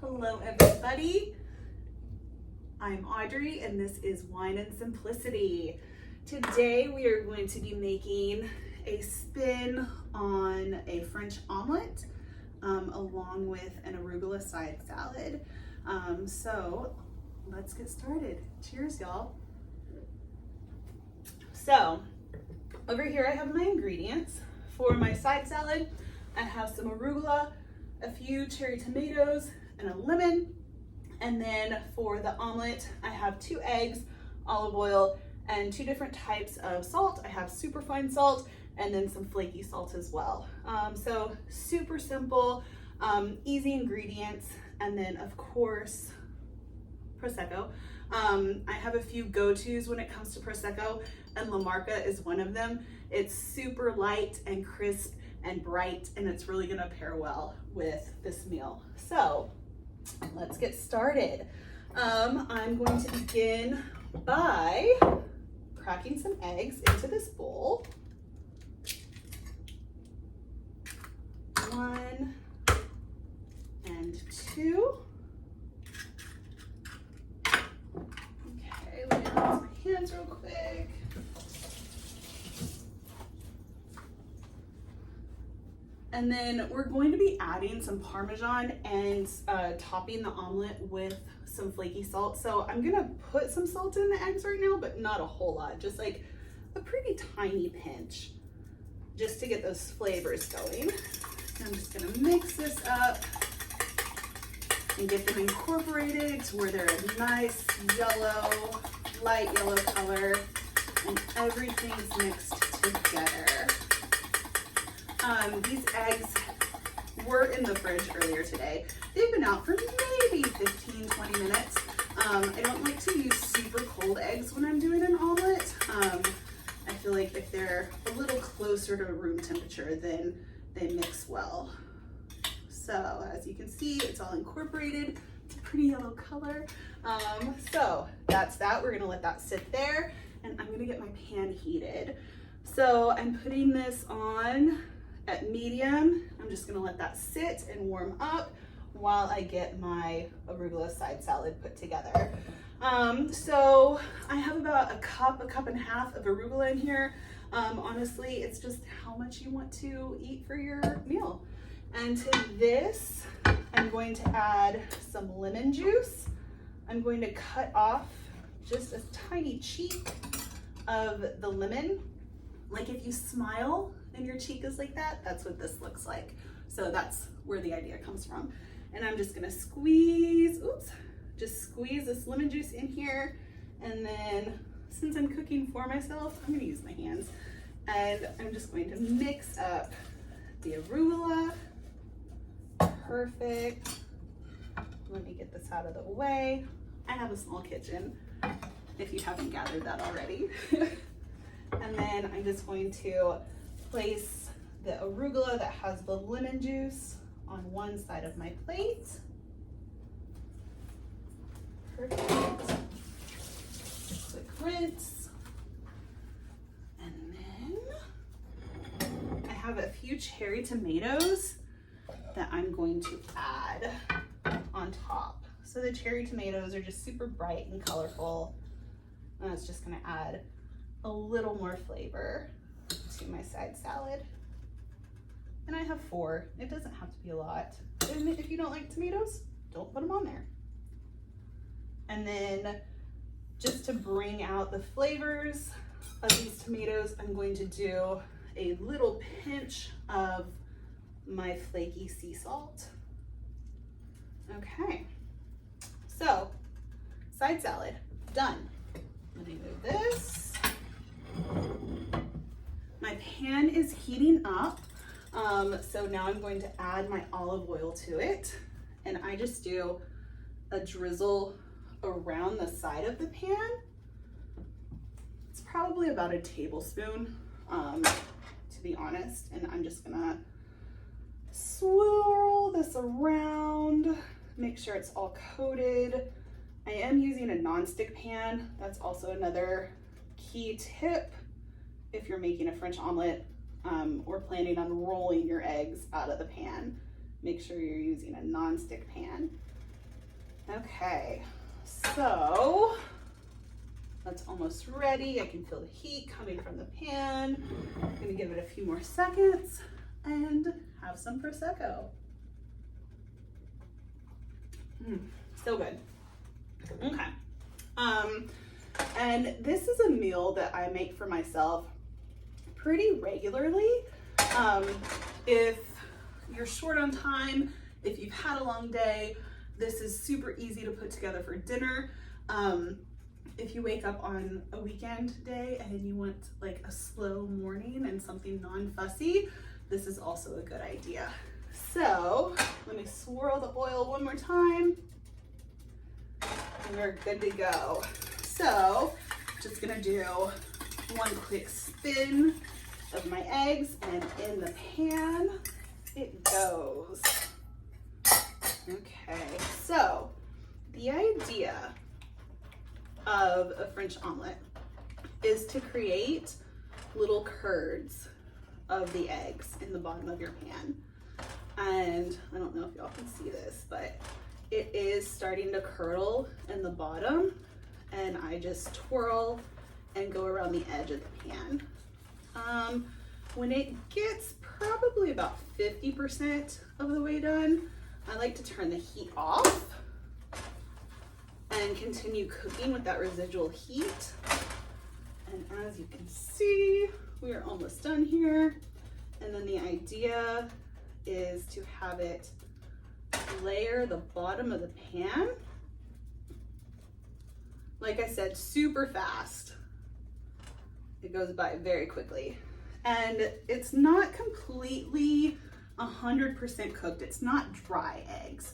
Hello everybody, I'm Audrey and this is Wine and Simplicity. Today we are going to be making a spin on a French omelette along with an arugula side salad. So let's get started. Cheers y'all. So over here I have my ingredients. For my side salad I have some arugula, a few cherry tomatoes, and a lemon. And then for the omelet, I have 2 eggs, olive oil, and 2 different types of salt. I have super fine salt and then some flaky salt as well. So super simple, easy ingredients. And then of course, prosecco. I have a few go-tos when it comes to prosecco, and Marca is one of them. It's super light and crisp and bright, and it's really gonna pair well with this meal. So let's get started. I'm going to begin by cracking some eggs into this bowl. 1 and 2. Okay, let me rinse my hands real quick. And then we're going to be adding some parmesan and topping the omelet with some flaky salt. So I'm gonna put some salt in the eggs right now, but not a whole lot, just like a pretty tiny pinch, just to get those flavors going. I'm just gonna mix this up and get them incorporated to where they're a nice yellow, light yellow color, and everything's mixed together. These eggs were in the fridge earlier today. They've been out for maybe 15-20 minutes. I don't like to use super cold eggs when I'm doing an omelet. I feel like if they're a little closer to room temperature, then they mix well. So as you can see, it's all incorporated. It's a pretty yellow color. So that's that. We're gonna let that sit there, and I'm gonna get my pan heated. So I'm putting this on at medium. I'm just gonna let that sit and warm up while I get my arugula side salad put together. So I have about a cup and a half of arugula in here. Honestly, it's just how much you want to eat for your meal. And to this, I'm going to add some lemon juice. I'm going to cut off just a tiny cheek of the lemon. Like if you smile and your cheek is like that, that's what this looks like. So that's where the idea comes from. And I'm just gonna squeeze this lemon juice in here. And then since I'm cooking for myself, I'm gonna use my hands. And I'm just going to mix up the arugula. Perfect. Let me get this out of the way. I have a small kitchen, if you haven't gathered that already. And then I'm just going to place the arugula that has the lemon juice on one side of my plate. Perfect. Quick rinse. And then I have a few cherry tomatoes that I'm going to add on top. So the cherry tomatoes are just super bright and colorful, and it's just gonna add a little more flavor to my side salad. And I have 4. It doesn't have to be a lot. And if you don't like tomatoes, don't put them on there. And then just to bring out the flavors of these tomatoes, I'm going to do a little pinch of my flaky sea salt. Okay, so side salad, done. Let me move this. My pan is heating up, so now I'm going to add my olive oil to it, and I just do a drizzle around the side of the pan. It's probably about a tablespoon, to be honest, and I'm just gonna swirl this around, make sure it's all coated. I am using a non-stick pan. That's also another key tip if you're making a French omelet or planning on rolling your eggs out of the pan. Make sure you're using a non-stick pan. Okay, so that's almost ready. I can feel the heat coming from the pan. I'm gonna give it a few more seconds and have some prosecco. So good. Okay. And this is a meal that I make for myself pretty regularly. If you're short on time, if you've had a long day, this is super easy to put together for dinner. If you wake up on a weekend day and you want like a slow morning and something non-fussy, this is also a good idea. So let me swirl the oil one more time and we're good to go. So just gonna do one quick spin of my eggs and in the pan it goes. Okay, so the idea of a French omelet is to create little curds of the eggs in the bottom of your pan. And I don't know if y'all can see this, but it is starting to curdle in the bottom, and I just twirl and go around the edge of the pan. When it gets probably about 50% of the way done, I like to turn the heat off and continue cooking with that residual heat. And as you can see, we are almost done here. And then the idea is to have it layer the bottom of the pan. Like I said, super fast. It goes by very quickly. And it's not completely 100% cooked. It's not dry eggs,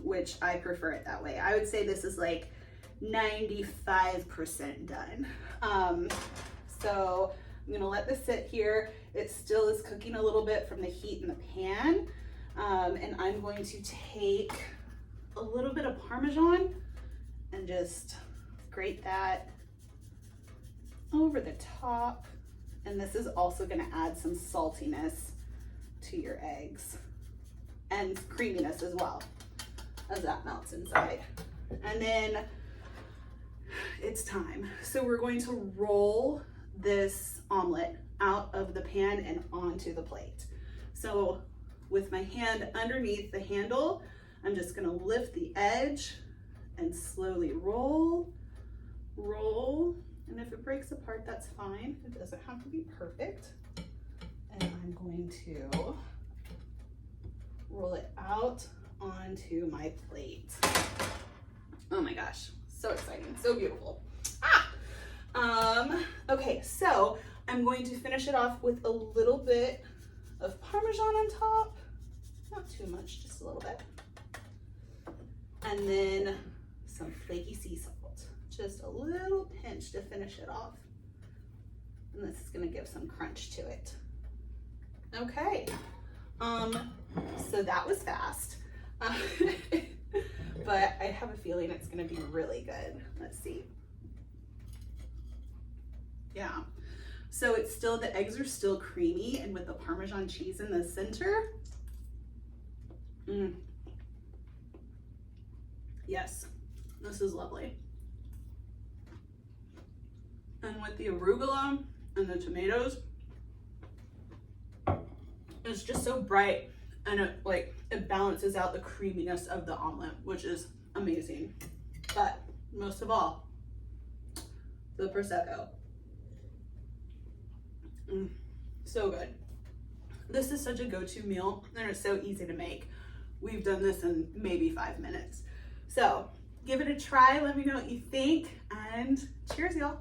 which I prefer it that way. I would say this is like 95% done. So I'm gonna let this sit here. It still is cooking a little bit from the heat in the pan. And I'm going to take a little bit of Parmesan and just grate that over the top. And this is also gonna add some saltiness to your eggs and creaminess as well as that melts inside. And then it's time. So we're going to roll this omelet out of the pan and onto the plate. So with my hand underneath the handle, I'm just gonna lift the edge and slowly roll, roll. And if it breaks apart, that's fine. It doesn't have to be perfect. And I'm going to roll it out onto my plate. Oh my gosh, so exciting, so beautiful. Okay, so I'm going to finish it off with a little bit of Parmesan on top. Not too much, just a little bit. And then some flaky sea salt. Just a little pinch to finish it off. And this is gonna give some crunch to it. Okay, so that was fast. But I have a feeling it's gonna be really good. Let's see. Yeah, so it's still, the eggs are still creamy, and with the Parmesan cheese in the center. Yes, this is lovely. And with the arugula and the tomatoes, it's just so bright, and it balances out the creaminess of the omelet, which is amazing. But most of all, the prosecco. So good. This is such a go-to meal, and it's so easy to make. We've done this in maybe 5 minutes. So give it a try. Let me know what you think, and cheers, y'all.